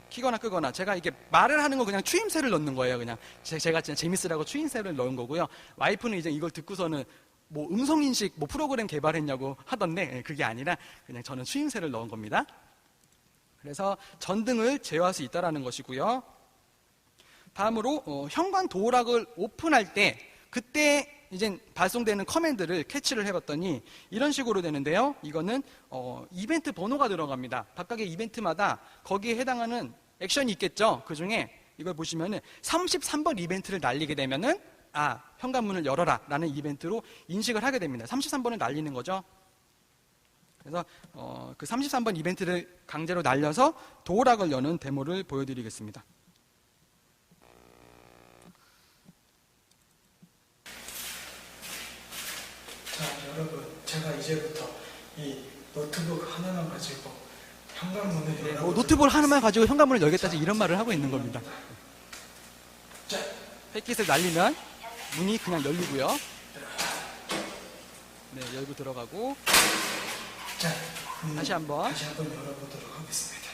S1: 키거나 끄거나. 제가 이게 말을 하는 거 그냥 추임새를 넣는 거예요. 그냥 제가 진짜 재밌으라고 추임새를 넣은 거고요. 와이프는 이제 이걸 듣고서는 뭐 음성인식 뭐 프로그램 개발했냐고 하던데 그게 아니라 그냥 저는 추임새를 넣은 겁니다. 그래서 전등을 제어할 수 있다는 것이고요. 다음으로 현관 도어락을 오픈할 때 그때 이제 발송되는 커맨드를 캐치를 해봤더니 이런 식으로 되는데요. 이거는 이벤트 번호가 들어갑니다. 각각의 이벤트마다 거기에 해당하는 액션이 있겠죠. 그 중에 이걸 보시면은 33번 이벤트를 날리게 되면은 현관문을 열어라 라는 이벤트로 인식을 하게 됩니다. 33번을 날리는 거죠. 그래서 그 33번 이벤트를 강제로 날려서 도어락을 여는 데모를 보여드리겠습니다.
S2: 자, 여러분, 제가 이제부터 이 노트북 하나만 가지고 현관문을 열어보도록
S1: 노트북 하나만 가지고 현관문을 열겠다지 이런 말을 하고 있는 겁니다.
S2: 자,
S1: 패킷을 날리면 문이 그냥 열리고요. 네, 열고 들어가고
S2: 자,
S1: 다시 한번
S2: 열어보도록 하겠습니다.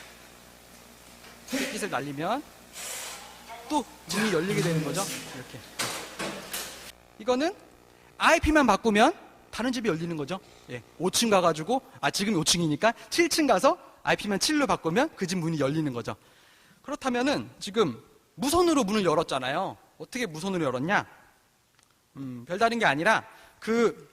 S1: 패킷을 날리면 또 문이 열리게 되는 거죠. 이렇게. 이거는 IP만 바꾸면 다른 집이 열리는 거죠. 예, 5층 가가지고 지금 5층이니까 7층 가서 IP만 7로 바꾸면 그 집 문이 열리는 거죠. 그렇다면은 지금 무선으로 문을 열었잖아요. 어떻게 무선으로 열었냐? 별다른 게 아니라 그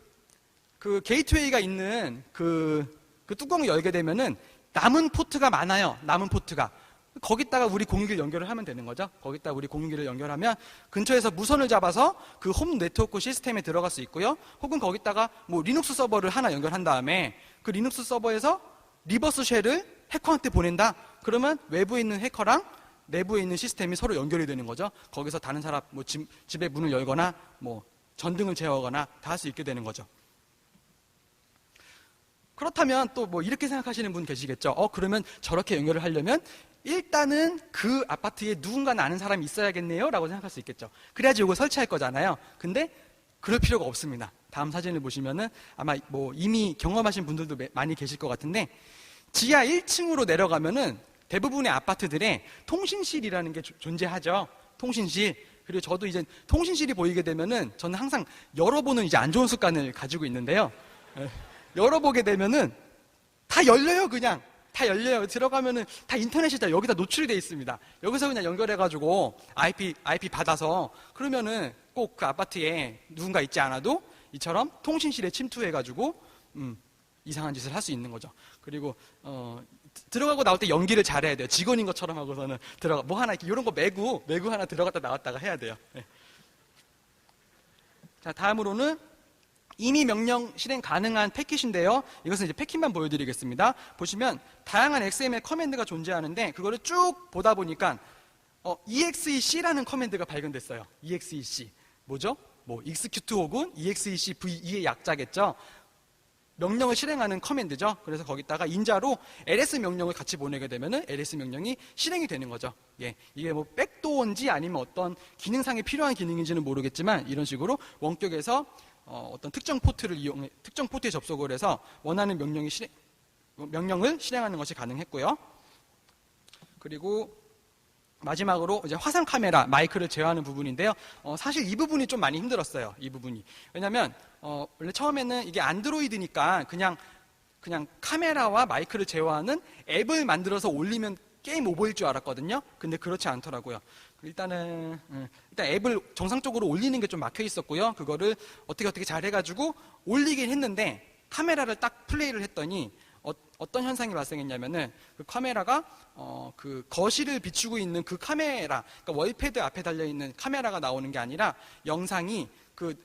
S1: 게이트웨이가 있는 그 뚜껑을 열게 되면은 남은 포트가 많아요. 남은 포트가. 거기다가 우리 공유기를 연결을 하면 되는 거죠. 거기다가 우리 공유기를 연결하면 근처에서 무선을 잡아서 그 홈 네트워크 시스템에 들어갈 수 있고요. 혹은 거기다가 뭐 리눅스 서버를 하나 연결한 다음에 그 리눅스 서버에서 리버스 쉘을 해커한테 보낸다. 그러면 외부에 있는 해커랑 내부에 있는 시스템이 서로 연결이 되는 거죠. 거기서 다른 사람 뭐 집의 문을 열거나 뭐 전등을 제어하거나 다 할 수 있게 되는 거죠. 그렇다면 또 뭐 이렇게 생각하시는 분 계시겠죠. 그러면 저렇게 연결을 하려면 일단은 그 아파트에 누군가는 아는 사람이 있어야겠네요 라고 생각할 수 있겠죠. 그래야지 이걸 설치할 거잖아요. 근데 그럴 필요가 없습니다. 다음 사진을 보시면은 아마 뭐 이미 경험하신 분들도 많이 계실 것 같은데 지하 1층으로 내려가면은 대부분의 아파트들에 통신실이라는 게 존재하죠. 통신실. 그리고 저도 이제 통신실이 보이게 되면은 저는 항상 열어보는 이제 안 좋은 습관을 가지고 있는데요. 열어보게 되면은 다 열려요, 그냥. 다 열려요. 들어가면은 다 인터넷이 다 여기다 노출이 돼 있습니다. 여기서 그냥 연결해가지고 IP 받아서 그러면은 꼭 그 아파트에 누군가 있지 않아도 이처럼 통신실에 침투해가지고 이상한 짓을 할 수 있는 거죠. 그리고 들어가고 나올 때 연기를 잘해야 돼요. 직원인 것처럼 하고서는 뭐 하나 이런 거 매구 하나 들어갔다 나왔다가 해야 돼요. 네. 자, 다음으로는 이미 명령 실행 가능한 패킷인데요. 이것은 이제 패킷만 보여드리겠습니다. 보시면 다양한 XML 커맨드가 존재하는데 그거를 쭉 보다 보니까 exec라는 커맨드가 발견됐어요. exec 뭐죠? 뭐 execute 혹은 exec v2의 약자겠죠. 명령을 실행하는 커맨드죠. 그래서 거기다가 인자로 ls 명령을 같이 보내게 되면은 ls 명령이 실행이 되는 거죠. 예, 이게 뭐 백도어인지 아니면 어떤 기능상에 필요한 기능인지는 모르겠지만 이런 식으로 원격에서 어떤 특정 포트를 이용해 특정 포트에 접속을 해서 원하는 명령을 실행하는 것이 가능했고요. 그리고 마지막으로 이제 화상 카메라 마이크를 제어하는 부분인데요. 사실 이 부분이 좀 많이 힘들었어요. 이 부분이. 왜냐하면 원래 처음에는 이게 안드로이드니까 그냥 카메라와 마이크를 제어하는 앱을 만들어서 올리면 게임 오버일 줄 알았거든요. 근데 그렇지 않더라고요. 일단 앱을 정상적으로 올리는 게 좀 막혀 있었고요. 그거를 어떻게 잘 해가지고 올리긴 했는데 카메라를 딱 플레이를 했더니 어떤 현상이 발생했냐면은 그 카메라가 그 거실을 비추고 있는 그 카메라, 그러니까 월패드 앞에 달려 있는 카메라가 나오는 게 아니라 영상이 그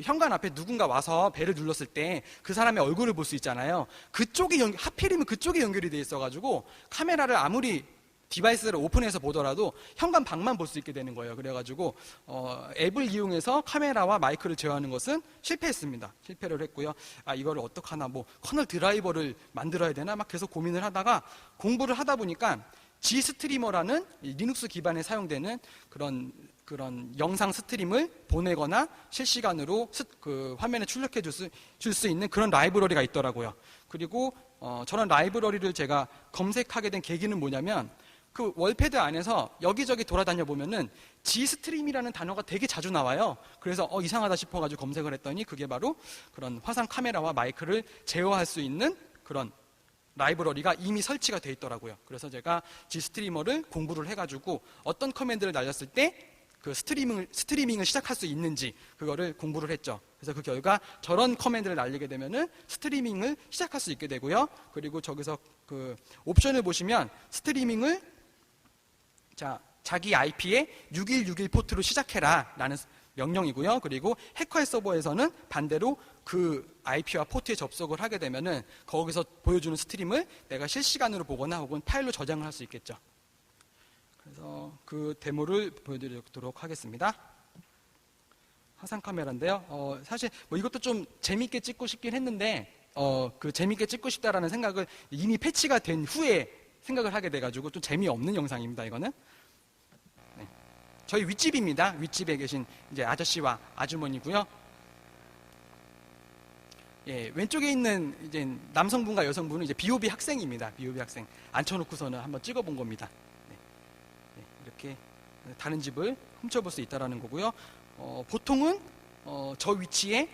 S1: 현관 앞에 누군가 와서 벨을 눌렀을 때 그 사람의 얼굴을 볼 수 있잖아요. 하필이면 그쪽에 연결이 돼 있어가지고 카메라를 아무리 디바이스를 오픈해서 보더라도 현관 방만 볼 수 있게 되는 거예요. 그래가지고 앱을 이용해서 카메라와 마이크를 제어하는 것은 실패했습니다. 실패를 했고요. 이거를 어떡하나 뭐 커널 드라이버를 만들어야 되나 막 계속 고민을 하다가 공부를 하다 보니까 G스트리머라는 리눅스 기반에 사용되는 그런 영상 스트림을 보내거나 실시간으로 그 화면에 출력해 줄 수 있는 그런 라이브러리가 있더라고요. 그리고 저런 라이브러리를 제가 검색하게 된 계기는 뭐냐면 그 월패드 안에서 여기저기 돌아다녀 보면은 G스트림이라는 단어가 되게 자주 나와요. 그래서 이상하다 싶어가지고 검색을 했더니 그게 바로 그런 화상 카메라와 마이크를 제어할 수 있는 그런 라이브러리가 이미 설치가 돼 있더라고요. 그래서 제가 G스트리머를 공부를 해가지고 어떤 커맨드를 날렸을 때 그 스트리밍을 시작할 수 있는지 그거를 공부를 했죠. 그래서 그 결과 저런 커맨드를 날리게 되면은 스트리밍을 시작할 수 있게 되고요. 그리고 저기서 그 옵션을 보시면 스트리밍을 자기 IP에 6161 포트로 시작해라 라는 명령이고요. 그리고 해커의 서버에서는 반대로 그 IP와 포트에 접속을 하게 되면은 거기서 보여주는 스트림을 내가 실시간으로 보거나 혹은 파일로 저장을 할 수 있겠죠. 그래서 그 데모를 보여드리도록 하겠습니다. 화상 카메라인데요. 사실 뭐 이것도 좀 재밌게 찍고 싶긴 했는데 그 재밌게 찍고 싶다라는 생각을 이미 패치가 된 후에 생각을 하게 돼가지고 좀 재미없는 영상입니다. 이거는. 네. 저희 윗집입니다. 윗집에 계신 이제 아저씨와 아주머니고요. 예, 왼쪽에 있는 이제 남성분과 여성분은 이제 BOB 학생입니다. BOB 학생 앉혀놓고서는 한번 찍어본 겁니다. 네. 네, 이렇게 다른 집을 훔쳐볼 수 있다라는 거고요. 보통은 저 위치에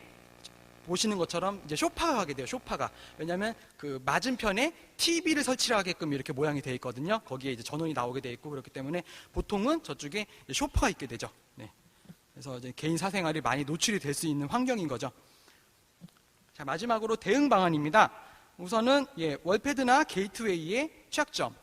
S1: 보시는 것처럼 이제 소파가 가게 돼요. 소파가. 왜냐하면 그 맞은편에 TV를 설치하게끔 이렇게 모양이 되어 있거든요. 거기에 이제 전원이 나오게 되어 있고 그렇기 때문에 보통은 저쪽에 소파가 있게 되죠. 네. 그래서 이제 개인 사생활이 많이 노출이 될 수 있는 환경인 거죠. 자, 마지막으로 대응 방안입니다. 우선은 월패드나 게이트웨이의 취약점,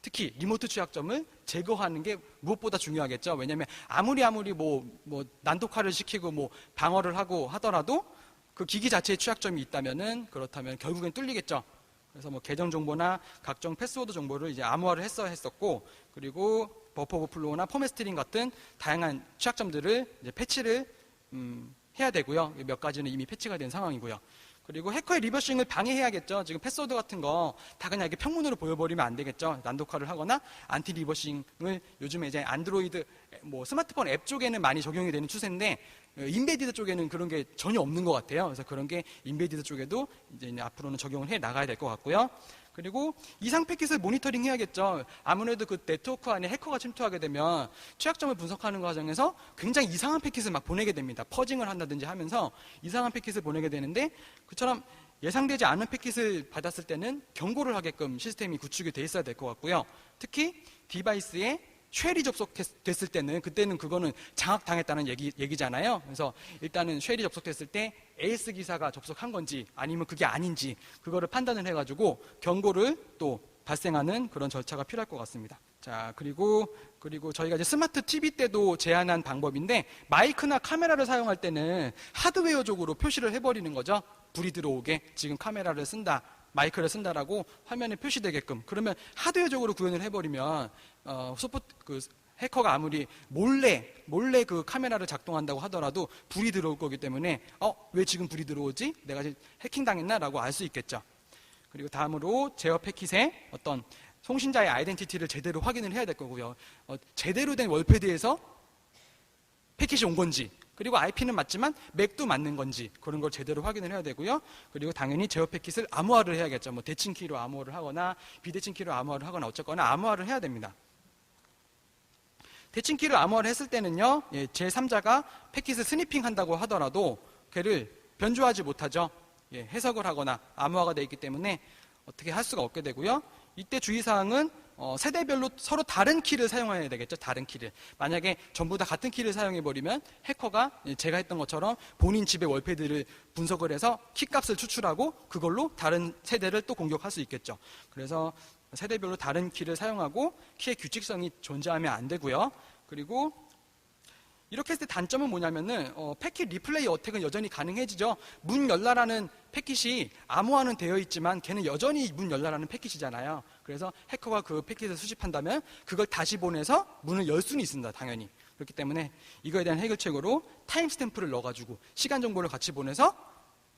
S1: 특히 리모트 취약점을 제거하는 게 무엇보다 중요하겠죠. 왜냐하면 아무리 뭐 난독화를 시키고 뭐 방어를 하고 하더라도 그 기기 자체에 취약점이 있다면은 그렇다면 결국엔 뚫리겠죠. 그래서 뭐 계정 정보나 각종 패스워드 정보를 이제 암호화를 했었고, 그리고 버퍼 오버플로우나 포맷 스트링 같은 다양한 취약점들을 이제 패치를 해야 되고요. 몇 가지는 이미 패치가 된 상황이고요. 그리고 해커의 리버싱을 방해해야겠죠. 지금 패스워드 같은 거 다 그냥 이렇게 평문으로 보여버리면 안 되겠죠. 난독화를 하거나 안티 리버싱을 요즘에 이제 안드로이드 뭐 스마트폰 앱 쪽에는 많이 적용이 되는 추세인데 인베디드 쪽에는 그런 게 전혀 없는 것 같아요. 그래서 그런 게 인베디드 쪽에도 이제 앞으로는 적용을 해 나가야 될 것 같고요. 그리고 이상 패킷을 모니터링 해야겠죠. 아무래도 그 네트워크 안에 해커가 침투하게 되면 취약점을 분석하는 과정에서 굉장히 이상한 패킷을 막 보내게 됩니다. 퍼징을 한다든지 하면서 이상한 패킷을 보내게 되는데 그처럼 예상되지 않은 패킷을 받았을 때는 경고를 하게끔 시스템이 구축이 돼 있어야 될 것 같고요. 특히 디바이스에 쉘이 접속됐을 때는 그때는 그거는 장악당했다는 얘기잖아요. 그래서 일단은 쉘이 접속됐을 때 AS 기사가 접속한 건지 아니면 그게 아닌지 그거를 판단을 해가지고 경고를 또 발생하는 그런 절차가 필요할 것 같습니다. 자, 그리고 저희가 이제 스마트 TV 때도 제안한 방법인데 마이크나 카메라를 사용할 때는 하드웨어적으로 표시를 해버리는 거죠. 불이 들어오게 지금 카메라를 쓴다. 마이크를 쓴다라고 화면에 표시되게끔. 그러면 하드웨어적으로 구현을 해버리면 해커가 아무리 몰래 그 카메라를 작동한다고 하더라도 불이 들어올 거기 때문에 왜 지금 불이 들어오지? 내가 지금 해킹당했나라고 알 수 있겠죠. 그리고 다음으로 제어 패킷의 어떤 송신자의 아이덴티티를 제대로 확인을 해야 될 거고요. 제대로 된 월패드에서 패킷이 온 건지, 그리고 IP는 맞지만 맥도 맞는 건지 그런 걸 제대로 확인을 해야 되고요. 그리고 당연히 제어 패킷을 암호화를 해야겠죠. 뭐 대칭키로 암호화를 하거나 비대칭키로 암호화를 하거나 어쨌거나 암호화를 해야 됩니다. 대칭키를 암호화를 했을 때는요, 제3자가 패킷을 스니핑한다고 하더라도 걔를 변조하지 못하죠. 해석을 하거나 암호화가 되어 있기 때문에 어떻게 할 수가 없게 되고요. 이때 주의사항은 세대별로 서로 다른 키를 사용해야 되겠죠. 다른 키를. 만약에 전부 다 같은 키를 사용해버리면 해커가 제가 했던 것처럼 본인 집의 월패드를 분석을 해서 키값을 추출하고 그걸로 다른 세대를 또 공격할 수 있겠죠. 그래서 세대별로 다른 키를 사용하고 키의 규칙성이 존재하면 안 되고요. 그리고 이렇게 했을 때 단점은 뭐냐면은 패킷 리플레이 어택은 여전히 가능해지죠. 문 열라라는 패킷이 암호화는 되어 있지만 걔는 여전히 문 열라라는 패킷이잖아요. 그래서 해커가 그 패킷을 수집한다면 그걸 다시 보내서 문을 열 수는 있습니다. 당연히. 그렇기 때문에 이거에 대한 해결책으로 타임스탬프를 넣어가지고 시간 정보를 같이 보내서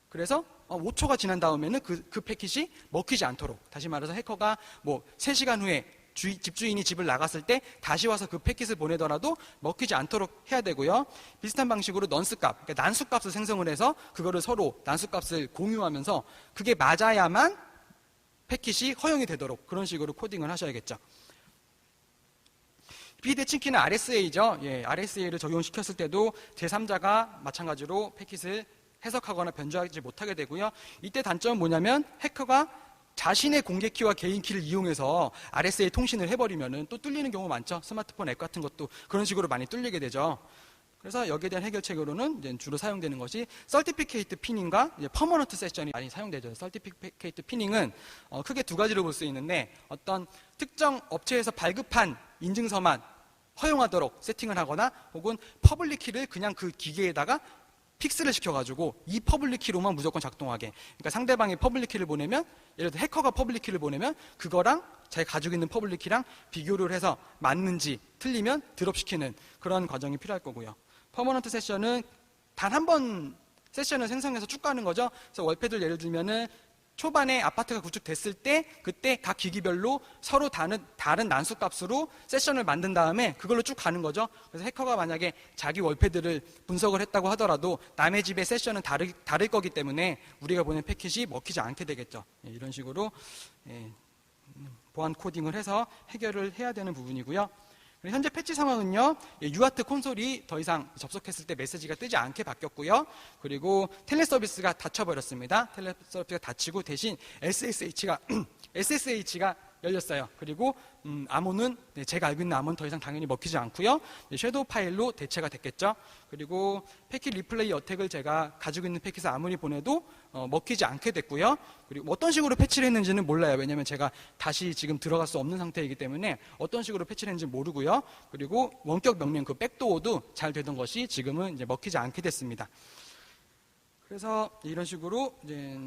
S1: 그래서 5초가 지난 다음에는 그 패킷이 먹히지 않도록, 다시 말해서 해커가 뭐 3시간 후에 집주인이 집을 나갔을 때 다시 와서 그 패킷을 보내더라도 먹히지 않도록 해야 되고요. 비슷한 방식으로 넌스값, 그러니까 난수값을 생성을 해서 그거를 서로 난수값을 공유하면서 그게 맞아야만 패킷이 허용이 되도록 그런 식으로 코딩을 하셔야겠죠. 비대칭키는 RSA죠. 예, RSA를 적용시켰을 때도 제3자가 마찬가지로 패킷을 해석하거나 변조하지 못하게 되고요. 이때 단점은 뭐냐면 해커가 자신의 공개키와 개인키를 이용해서 RSA 통신을 해버리면은 또 뚫리는 경우 많죠. 스마트폰 앱 같은 것도 그런 식으로 많이 뚫리게 되죠. 그래서 여기에 대한 해결책으로는 이제 주로 사용되는 것이 서티피케이트 피닝과 퍼머넌트 세션이 많이 사용되죠. 서티피케이트 피닝은 크게 두 가지로 볼 수 있는데 어떤 특정 업체에서 발급한 인증서만 허용하도록 세팅을 하거나 혹은 퍼블릭 키를 그냥 그 기계에다가 픽스를 시켜가지고 이 퍼블릭 키로만 무조건 작동하게. 그러니까 상대방이 퍼블릭 키를 보내면 예를 들어 해커가 퍼블릭 키를 보내면 그거랑 자기가 가지고 있는 퍼블릭 키랑 비교를 해서 맞는지 틀리면 드롭시키는 그런 과정이 필요할 거고요. 퍼머넌트 세션은 단 한 번 세션을 생성해서 쭉 가는 거죠. 그래서 월패드를 예를 들면은 초반에 아파트가 구축됐을 때 그때 각 기기별로 서로 다른 난수 값으로 세션을 만든 다음에 그걸로 쭉 가는 거죠. 그래서 해커가 만약에 자기 월패드를 분석을 했다고 하더라도 남의 집의 세션은 다를 거기 때문에 우리가 보낸 패킷이 먹히지 않게 되겠죠. 예, 이런 식으로 보안 코딩을 해서 해결을 해야 되는 부분이고요. 현재 패치 상황은요, UART 콘솔이 더 이상 접속했을 때 메시지가 뜨지 않게 바뀌었고요. 그리고 텔레서비스가 닫혀버렸습니다. 텔레서비스가 닫히고 대신 SSH가 열렸어요. 그리고 암호는 제가 알고 있는 암호는 더 이상 당연히 먹히지 않고요. 섀도우 파일로 대체가 됐겠죠. 그리고 패킷 리플레이 어택을 제가 가지고 있는 패킷을 아무리 보내도 먹히지 않게 됐고요. 그리고 어떤 식으로 패치를 했는지는 몰라요. 왜냐하면 제가 다시 지금 들어갈 수 없는 상태이기 때문에 어떤 식으로 패치를 했는지 모르고요. 그리고 원격 명령 그 백도어도 잘 되던 것이 지금은 이제 먹히지 않게 됐습니다. 그래서 이런 식으로 이제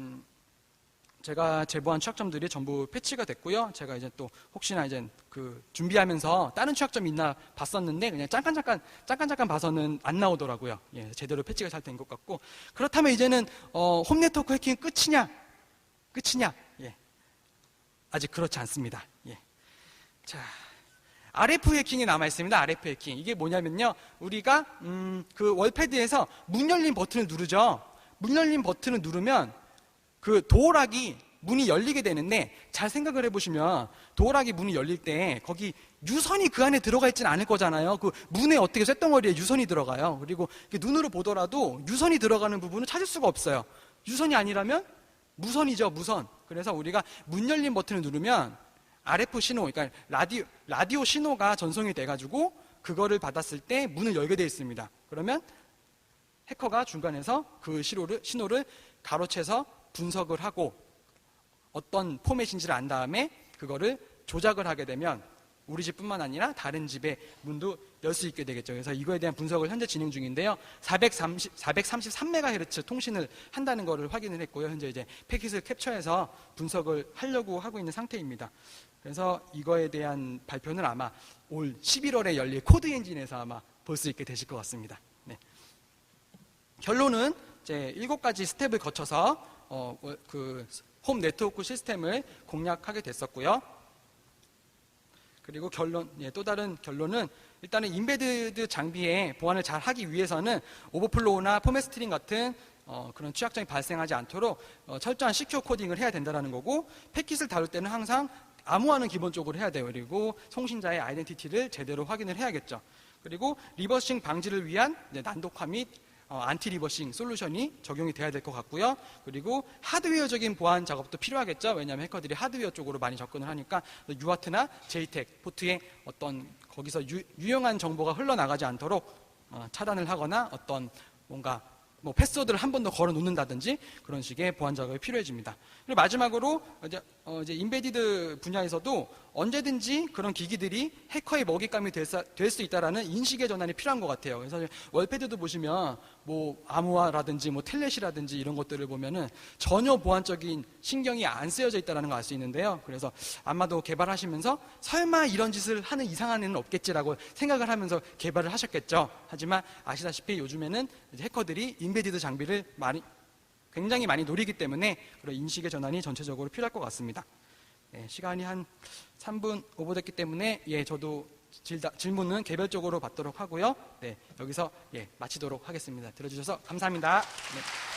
S1: 제가 제보한 취약점들이 전부 패치가 됐고요. 제가 이제 또 혹시나 이제 그 준비하면서 다른 취약점이 있나 봤었는데 그냥 잠깐 봐서는 안 나오더라고요. 예, 제대로 패치가 잘 된 것 같고. 그렇다면 이제는 홈 네트워크 해킹 끝이냐? 예. 아직 그렇지 않습니다. 예. 자, RF 해킹이 남아 있습니다. RF 해킹. 이게 뭐냐면요. 우리가 그 월패드에서 문 열린 버튼을 누르죠. 문 열린 버튼을 누르면 그 도어락이 문이 열리게 되는데 잘 생각을 해보시면 도어락이 문이 열릴 때 거기 유선이 그 안에 들어가 있지는 않을 거잖아요. 그 문에 어떻게 쇳덩어리에 유선이 들어가요. 그리고 눈으로 보더라도 유선이 들어가는 부분을 찾을 수가 없어요. 유선이 아니라면 무선이죠, 무선. 그래서 우리가 문 열린 버튼을 누르면 RF 신호, 그러니까 라디오 신호가 전송이 돼가지고 그거를 받았을 때 문을 열게 되어 있습니다. 그러면 해커가 중간에서 그 신호를 가로채서 분석을 하고 어떤 포맷인지를 안 다음에 그거를 조작을 하게 되면 우리 집뿐만 아니라 다른 집의 문도 열 수 있게 되겠죠. 그래서 이거에 대한 분석을 현재 진행 중인데요. 433MHz 통신을 한다는 것을 확인을 했고요. 현재 이제 패킷을 캡처해서 분석을 하려고 하고 있는 상태입니다. 그래서 이거에 대한 발표는 아마 올 11월에 열릴 코드 엔진에서 아마 볼 수 있게 되실 것 같습니다. 네. 결론은 이제 7가지 스텝을 거쳐서 그 홈 네트워크 시스템을 공략하게 됐었고요. 그리고 또 다른 결론은 일단은 인베디드 장비의 보안을 잘 하기 위해서는 오버플로우나 포맷 스트링 같은 그런 취약점이 발생하지 않도록 철저한 시큐어 코딩을 해야 된다는 거고, 패킷을 다룰 때는 항상 암호화는 기본적으로 해야 돼요. 그리고 송신자의 아이덴티티를 제대로 확인을 해야겠죠. 그리고 리버싱 방지를 위한 난독화 및 안티 리버싱 솔루션이 적용이 돼야 될 것 같고요. 그리고 하드웨어적인 보안 작업도 필요하겠죠. 왜냐하면 해커들이 하드웨어 쪽으로 많이 접근을 하니까 UART나 JTAG 포트에 어떤 거기서 유용한 정보가 흘러나가지 않도록 차단을 하거나 어떤 뭔가 패스워드를 한 번 더 걸어 놓는다든지 그런 식의 보안 작업이 필요해집니다. 그리고 마지막으로 이제 인베디드 분야에서도 언제든지 그런 기기들이 해커의 먹잇감이 될 수 있다라는 인식의 전환이 필요한 것 같아요. 그래서 월패드도 보시면 암호화라든지 텔넷이라든지 이런 것들을 보면은 전혀 보안적인 신경이 안 쓰여져 있다는 걸 알 수 있는데요. 그래서 아마도 개발하시면서 설마 이런 짓을 하는 이상한 애는 없겠지라고 생각을 하면서 개발을 하셨겠죠. 하지만 아시다시피 요즘에는 해커들이 인베디드 장비를 굉장히 많이 노리기 때문에 그런 인식의 전환이 전체적으로 필요할 것 같습니다. 네, 시간이 한 3분 오버됐기 때문에 저도 질문은 개별적으로 받도록 하고요. 네, 여기서 마치도록 하겠습니다. 들어주셔서 감사합니다. 네.